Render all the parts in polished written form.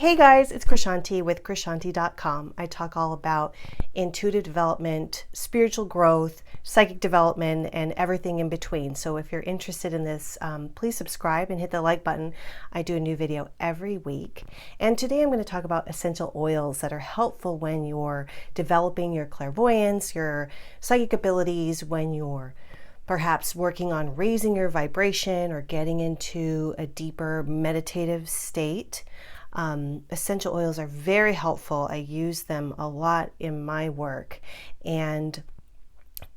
Hey guys, it's Krishanti with Krishanti.com. I talk all about intuitive development, spiritual growth, psychic development, and everything in between. So if you're interested in this, please subscribe and hit the like button. I do a new video every week. And today I'm going to talk about essential oils that are helpful when you're developing your clairvoyance, your psychic abilities, when you're perhaps working on raising your vibration or getting into a deeper meditative state. Essential oils are very helpful. I use them a lot in my work. And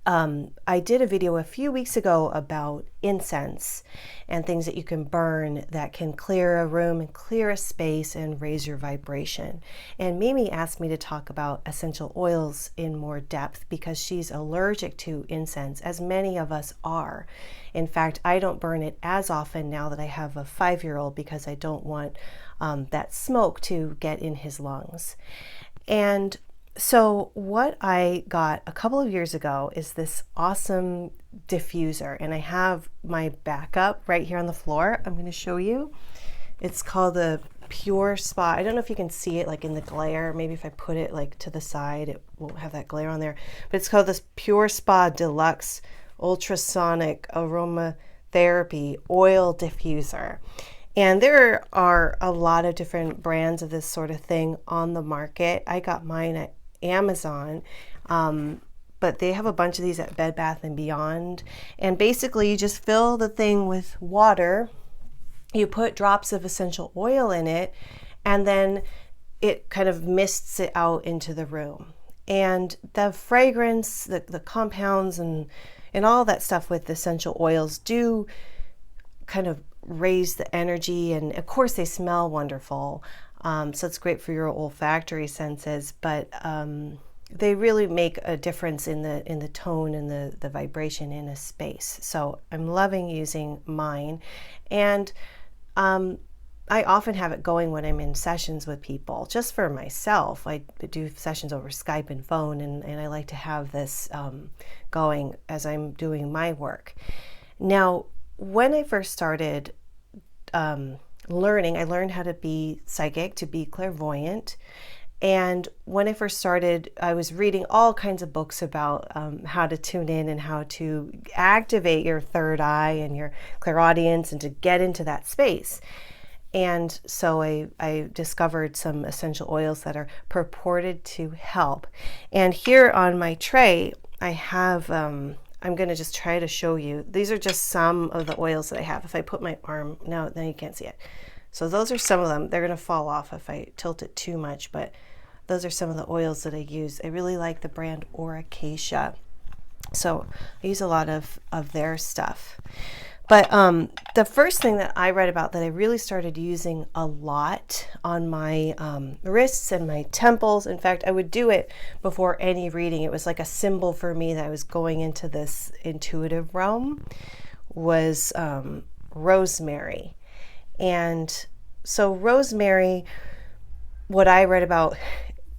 I did a video a few weeks ago about incense and things that you can burn that can clear a room and clear a space and raise your vibration. And Mimi asked me to talk about essential oils in more depth because she's allergic to incense, as many of us are. In fact, I don't burn it as often now that I have a 5-year-old because I don't want that smoke to get in his lungs. And so what I got a couple of years ago is this awesome diffuser, and I have my backup right here on the floor. I'm going to show you. It's called the Pure Spa. I don't know if you can see it like in the glare. Maybe if I put it like to the side, it won't have that glare on there. But it's called this Pure Spa Deluxe Ultrasonic Aromatherapy Oil Diffuser. And there are a lot of different brands of this sort of thing on the market. I got mine at Amazon, but they have a bunch of these at Bed Bath & Beyond. And basically you just fill the thing with water, you put drops of essential oil in it, and then it kind of mists it out into the room. And the fragrance, the compounds and all that stuff with essential oils do kind of raise the energy, and of course they smell wonderful, so it's great for your olfactory senses, but they really make a difference in the tone and the vibration in a space. So I'm loving using mine, and I often have it going when I'm in sessions with people. Just for myself, I do sessions over Skype and phone, and I like to have this going as I'm doing my work. Now, when I first started learning, I learned how to be psychic, to be clairvoyant. And when I first started, I was reading all kinds of books about how to tune in and how to activate your third eye and your clairaudience and to get into that space. And so I discovered some essential oils that are purported to help. And here on my tray, I have I'm going to just try to show you. These are just some of the oils that I have. If I put my arm, no, then you can't see it. So those are some of them. They're going to fall off if I tilt it too much, but those are some of the oils that I use. I really like the brand Acacia. So I use a lot of their stuff. But the first thing that I read about that I really started using a lot on my wrists and my temples, in fact, I would do it before any reading. It was like a symbol for me that I was going into this intuitive realm, was rosemary. And so rosemary, what I read about,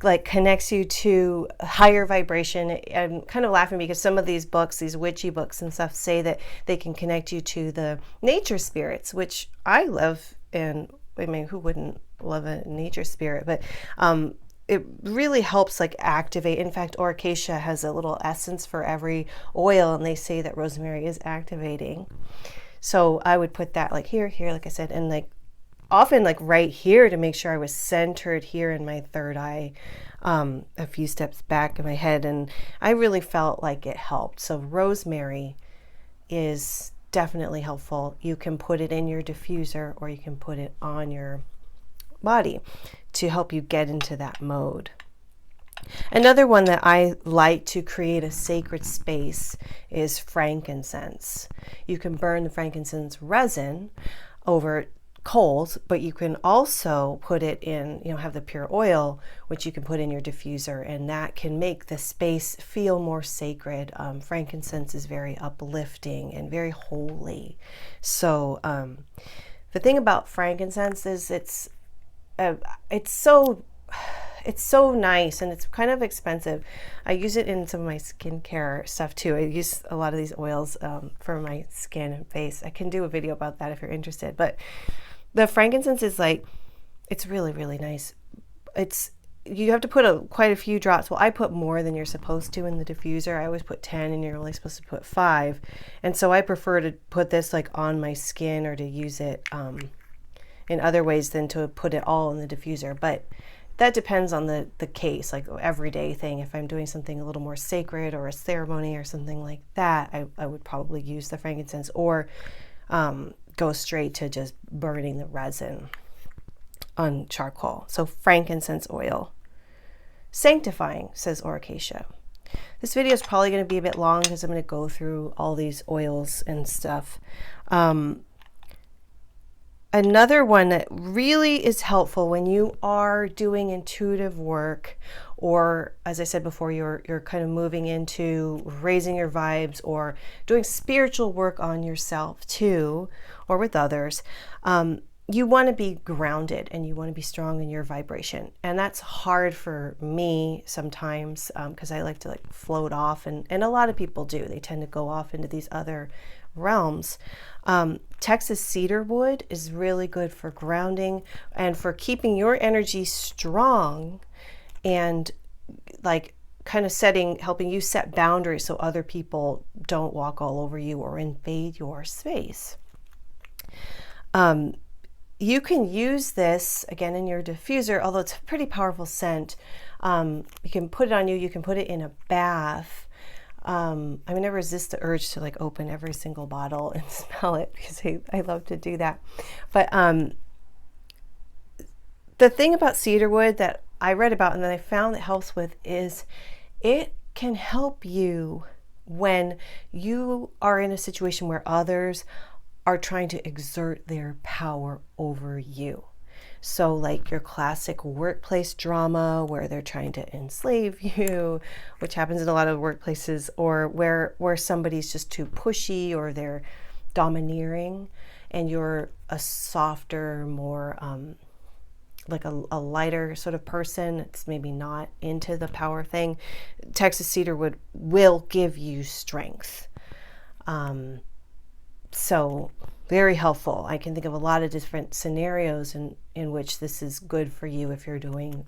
like connects you to higher vibration. I'm kind of laughing because some of these books, these witchy books and stuff, say that they can connect you to the nature spirits, which I love. And I mean, who wouldn't love a nature spirit? But it really helps like activate. In fact, Acacia has a little essence for every oil, and they say that rosemary is activating. So I would put that like here, like I said, and like often like right here to make sure I was centered here in my third eye, a few steps back in my head, and I really felt like it helped. So rosemary is definitely helpful. You can put it in your diffuser or you can put it on your body to help you get into that mode. Another one that I like to create a sacred space is frankincense. You can burn the frankincense resin over coals, but you can also put it in, have the pure oil, which you can put in your diffuser, and that can make the space feel more sacred. Frankincense is very uplifting and very holy. So the thing about frankincense is it's so nice, and it's kind of expensive. I use it in some of my skincare stuff too. I use a lot of these oils for my skin and face. I can do a video about that if you're interested. But the frankincense is like It's really, really nice. You have to put quite a few drops. Well, I put more than you're supposed to in the diffuser. I always put 10 and you're only supposed to put 5. And so I prefer to put this like on my skin or to use it in other ways than to put it all in the diffuser. But that depends on the case, like everyday thing. If I'm doing something a little more sacred or a ceremony or something like that, I would probably use the frankincense or go straight to just burning the resin on charcoal. So frankincense oil. Sanctifying, says Oracacia. This video is probably going to be a bit long because I'm going to go through all these oils and stuff. Another one that really is helpful when you are doing intuitive work, or as I said before, you're kind of moving into raising your vibes or doing spiritual work on yourself too, or with others. You want to be grounded and you want to be strong in your vibration. And that's hard for me sometimes because I like to like float off, and a lot of people do. They tend to go off into these other realms. Texas cedar wood is really good for grounding and for keeping your energy strong and like kind of helping you set boundaries so other people don't walk all over you or invade your space. You can use this again in your diffuser, although it's a pretty powerful scent. You can put it on you. You can put it in a bath. I'm going to resist the urge to like open every single bottle and smell it because I love to do that. But the thing about cedar wood that I read about and that I found that helps with is it can help you when you are in a situation where others are trying to exert their power over you. So like your classic workplace drama where they're trying to enslave you, which happens in a lot of workplaces, or where somebody's just too pushy or they're domineering and you're a softer, more like a lighter sort of person. It's maybe not into the power thing. Texas cedarwood will give you strength. So very helpful. I can think of a lot of different scenarios in which this is good for you if you're doing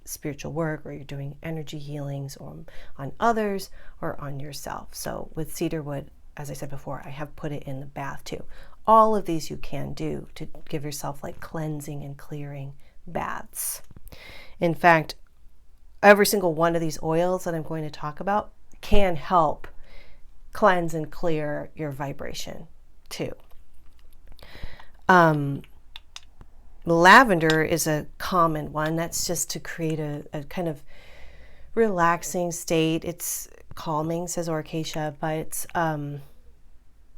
spiritual work or you're doing energy healings or on others or on yourself. So with cedarwood, as I said before, I have put it in the bath too. All of these you can do to give yourself like cleansing and clearing baths. In fact, every single one of these oils that I'm going to talk about can help cleanse and clear your vibration too. Lavender is a common one. That's just to create a kind of relaxing state. It's calming, says Oracacia, but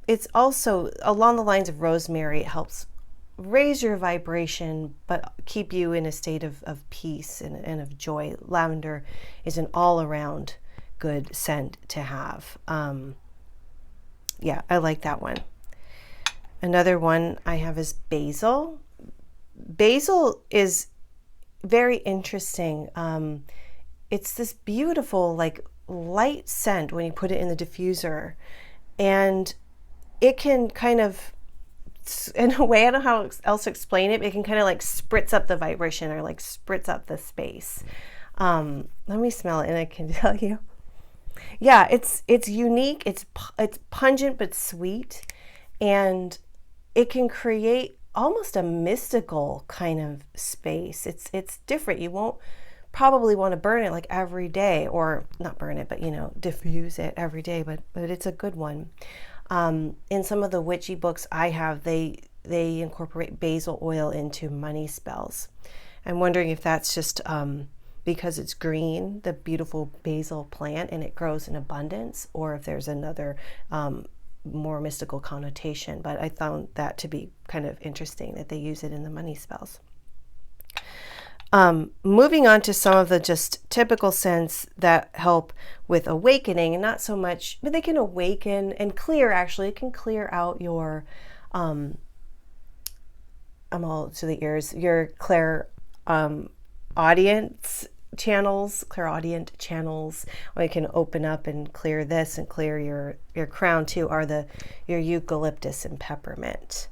it's also along the lines of rosemary. It helps raise your vibration, but keep you in a state of peace and of joy. Lavender is an all-around good scent to have. Yeah, I like that one. Another one I have is basil. Basil is very interesting. It's this beautiful, like light scent when you put it in the diffuser, and it can kind of, in a way, I don't know how else to explain it, but it can kind of like spritz up the vibration or like spritz up the space. Let me smell it and I can tell you. Yeah, it's unique. It's pungent but sweet, and it can create almost a mystical kind of space. It's different. You won't probably want to burn it like every day, or not burn it, but diffuse it every day. But it's a good one. In some of the witchy books I have, they incorporate basil oil into money spells. I'm wondering if that's just because it's green, the beautiful basil plant, and it grows in abundance, or if there's another more mystical connotation. But I found that to be kind of interesting that they use it in the money spells. Moving on to some of the just typical scents that help with awakening, and not so much, but they can awaken and clear. Actually, it can clear out your I'm all to the ears, your clairaudient channels, or you can open up and clear this and clear your crown too, are your eucalyptus and peppermint.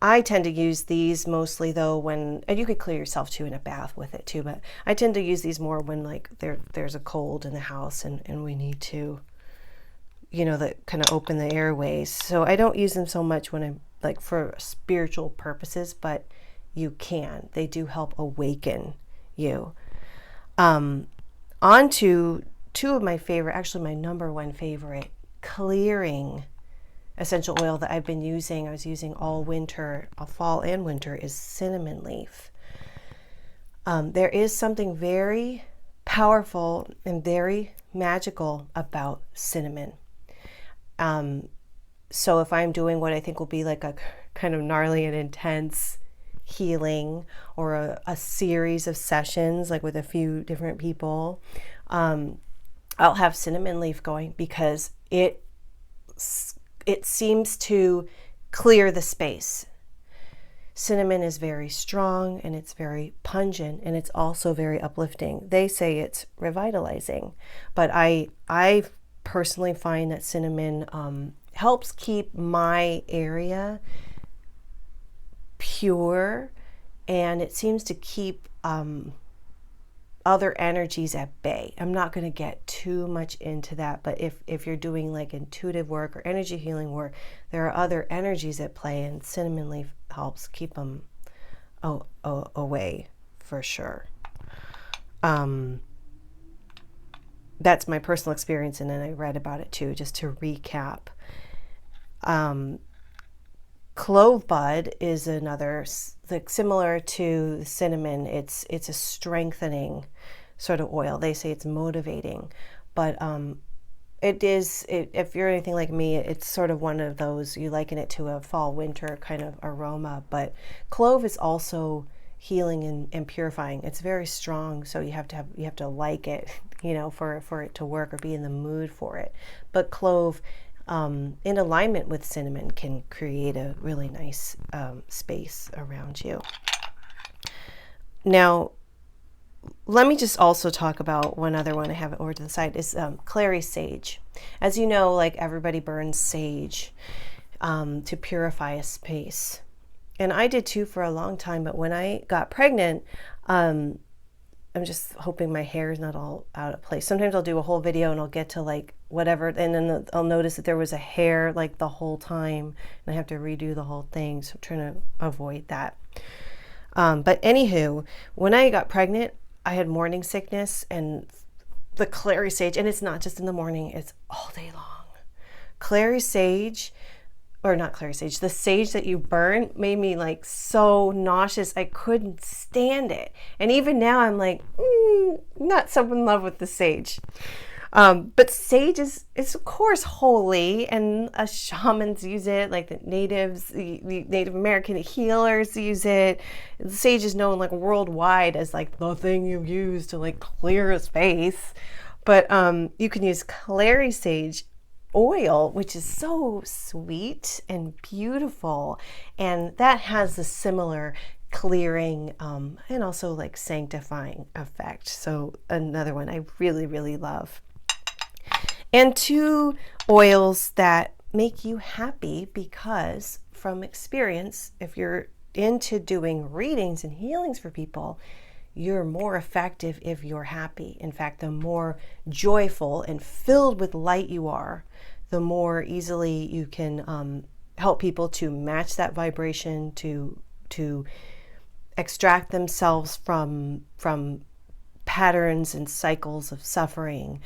I tend to use these mostly though when, and you could clear yourself too in a bath with it too, but I tend to use these more when like there's a cold in the house and we need to, you know, that kind of open the airways. So I don't use them so much when I'm like for spiritual purposes, but you can. They do help awaken you. On to two of my favorite, actually my number one favorite, clearing essential oil that I've been using. I was using all winter, all fall and winter, is cinnamon leaf. There is something very powerful and very magical about cinnamon. So if I'm doing what I think will be like a kind of gnarly and intense healing or a series of sessions, like with a few different people, I'll have cinnamon leaf going because it seems to clear the space. Cinnamon is very strong and it's very pungent and it's also very uplifting. They say it's revitalizing, but I personally find that cinnamon helps keep my area pure, and it seems to keep other energies at bay. I'm not going to get too much into that, but if you're doing like intuitive work or energy healing work, there are other energies at play, and cinnamon leaf helps keep them away for sure. That's my personal experience, and then I read about it too, just to recap. Clove bud is another, like similar to cinnamon. It's a strengthening sort of oil. They say it's motivating, but if you're anything like me, it's sort of one of those, you liken it to a fall winter kind of aroma. But clove is also healing and purifying. It's very strong, so you have to like it, you know, for it to work or be in the mood for it. But clove, in alignment with cinnamon, can create a really nice space around you. Now, let me just also talk about one other one I have over to the side, is Clary Sage. As you know, like everybody burns sage to purify a space. And I did too for a long time, but when I got pregnant, I'm just hoping my hair is not all out of place. Sometimes I'll do a whole video and I'll get to like whatever, and then I'll notice that there was a hair like the whole time, and I have to redo the whole thing. So I'm trying to avoid that. But anywho, when I got pregnant, I had morning sickness, and the Clary Sage, and it's not just in the morning, it's all day long. Clary Sage, or not Clary Sage, the sage that you burn made me like so nauseous. I couldn't stand it. And even now I'm like, not so in love with the sage. But sage is of course holy, and shamans use it, like the natives, the Native American healers use it. The sage is known like worldwide as like the thing you use to like clear a space. But you can use Clary Sage oil, which is so sweet and beautiful, and that has a similar clearing and also like sanctifying effect. So another one I really, really love. And two oils that make you happy, because from experience, if you're into doing readings and healings for people, you're more effective if you're happy. In fact, the more joyful and filled with light you are, the more easily you can help people to match that vibration, to extract themselves from patterns and cycles of suffering.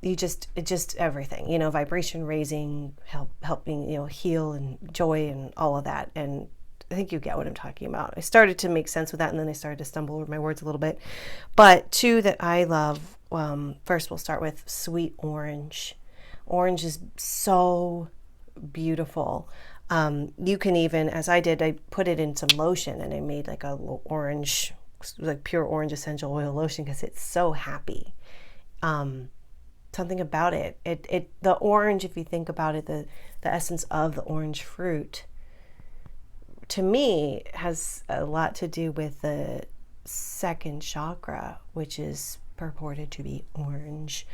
Just everything, you know, vibration raising, helping, you know, heal and joy and all of that. And I think you get what I'm talking about. I started to make sense with that, and then I started to stumble over my words a little bit. But two that I love, first we'll start with sweet orange. Orange is so beautiful. You can even, as I did, I put it in some lotion, and I made like a orange, like pure orange essential oil lotion, because it's so happy. Something about it. The orange, if you think about it, the essence of the orange fruit, to me, has a lot to do with the second chakra, which is purported to be orange.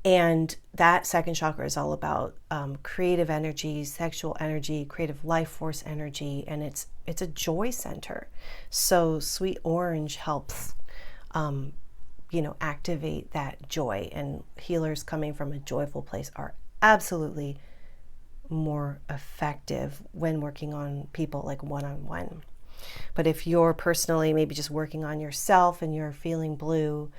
And that second chakra is all about creative energy, sexual energy, creative life force energy, and it's a joy center. So sweet orange helps, activate that joy. And healers coming from a joyful place are absolutely more effective when working on people like one-on-one. But if you're personally maybe just working on yourself and you're feeling blue,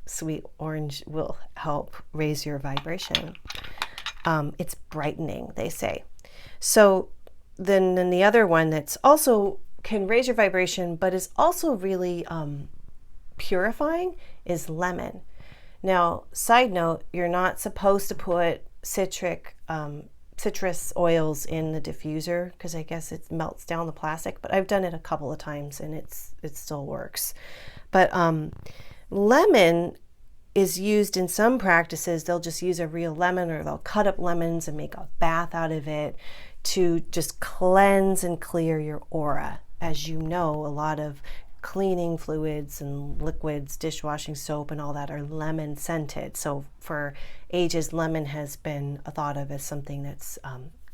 sweet orange will help raise your vibration. It's brightening, they say. So then the other one that's also can raise your vibration, but is also really purifying is lemon. Now, side note, you're not supposed to put citrus oils in the diffuser because I guess it melts down the plastic, but I've done it a couple of times and it still works. But lemon is used in some practices. They'll just use a real lemon, or they'll cut up lemons and make a bath out of it to just cleanse and clear your aura. As you know, a lot of cleaning fluids and liquids, dishwashing soap and all that are lemon scented. So for ages, lemon has been thought of as something that's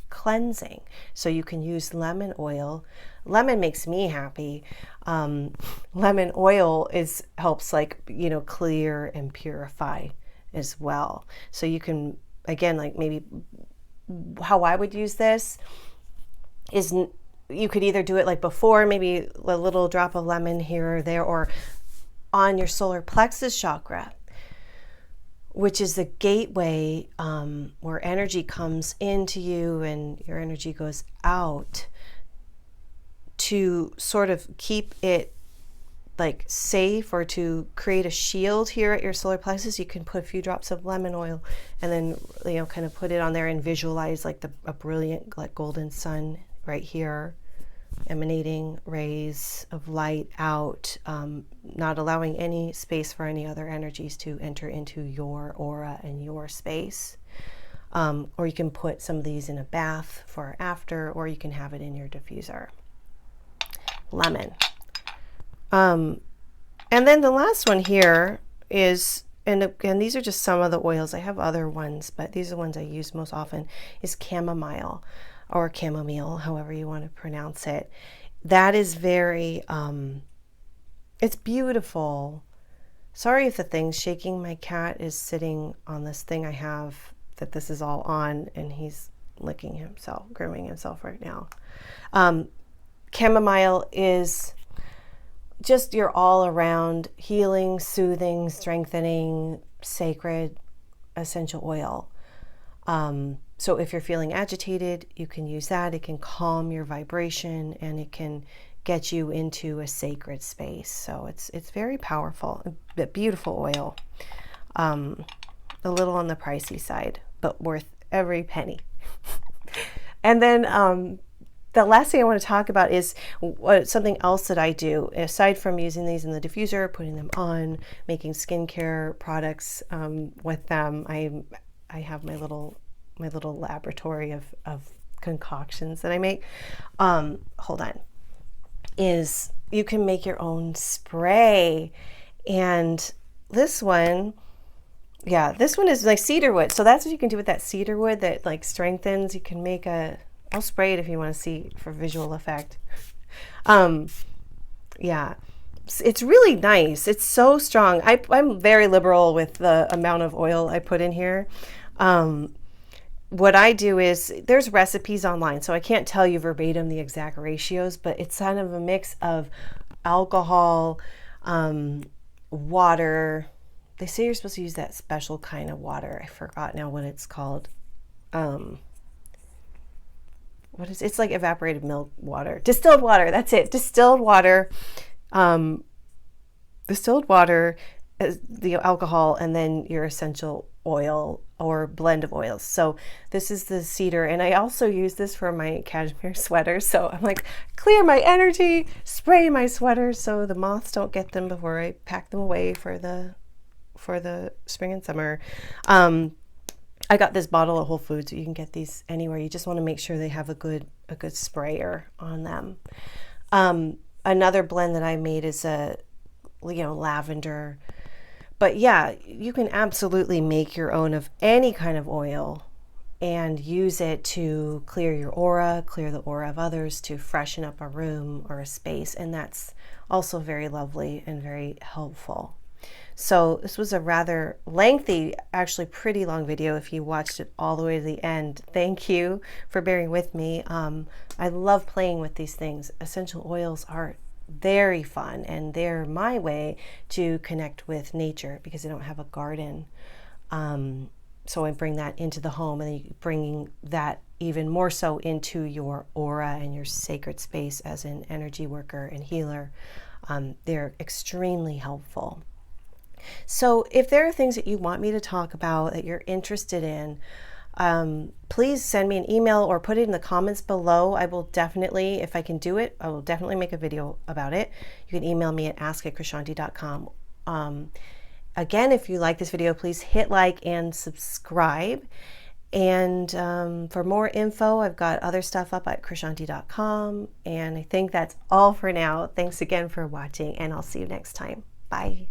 cleansing. So you can use lemon oil. Lemon makes me happy. Lemon oil helps clear and purify as well. So you can, again, like maybe how I would use this is you could either do it like before, maybe a little drop of lemon here or there, or on your solar plexus chakra, which is the gateway where energy comes into you and your energy goes out, to sort of keep it like safe or to create a shield here at your solar plexus. You can put a few drops of lemon oil and then kind of put it on there and visualize like a brilliant like golden sun right here, emanating rays of light out, not allowing any space for any other energies to enter into your aura and your space. Or you can put some of these in a bath for after, or you can have it in your diffuser. Lemon. And then the last one here is, and these are just some of the oils. I have other ones, but these are the ones I use most often, is chamomile, or chamomile, however you want to pronounce it. That is very, it's beautiful. Sorry if the thing's shaking. My cat is sitting on this thing I have that this is all on, and he's licking himself, grooming himself right now. Chamomile is just your all around healing, soothing, strengthening, sacred essential oil. So if you're feeling agitated, you can use that. It can calm your vibration and it can get you into a sacred space. So it's very powerful, a beautiful oil. A little on the pricey side, but worth every penny. And then the last thing I want to talk about is something else that I do. Aside from using these in the diffuser, putting them on, making skincare products with them, I have my little laboratory of concoctions that I make. Hold on. Is you can make your own spray. And this one is like cedar wood. So that's what you can do with that cedar wood that like strengthens. You can make I'll spray it if you want to see for visual effect. It's really nice. It's so strong. I'm very liberal with the amount of oil I put in here. What I do is, there's recipes online, so I can't tell you verbatim the exact ratios, but it's kind of a mix of alcohol, water. They say you're supposed to use that special kind of water. I forgot now what it's called. It's like evaporated milk water. Distilled water, that's it. Distilled water, the alcohol, and then your essential oil or blend of oils. So this is the cedar, and I also use this for my cashmere sweaters. So I'm like, clear my energy, spray my sweaters so the moths don't get them before I pack them away for the spring and summer. I got this bottle at Whole Foods. You can get these anywhere. You just want to make sure they have a good sprayer on them. Another blend that I made is a lavender But yeah, you can absolutely make your own of any kind of oil and use it to clear your aura, clear the aura of others, to freshen up a room or a space. And that's also very lovely and very helpful. So this was a rather lengthy, actually pretty long video if you watched it all the way to the end. Thank you for bearing with me. I love playing with these things. Essential oils are very fun, and they're my way to connect with nature because I don't have a garden. So I bring that into the home, and then bringing that even more so into your aura and your sacred space as an energy worker and healer. They're extremely helpful. So if there are things that you want me to talk about that you're interested in, please send me an email or put it in the comments below. I will definitely, if I can do it, I will definitely make a video about it. You can email me at ask@krishanti.com. Again, if you like this video, please hit like and subscribe. And for more info, I've got other stuff up at krishanti.com. And I think that's all for now. Thanks again for watching, and I'll see you next time. Bye.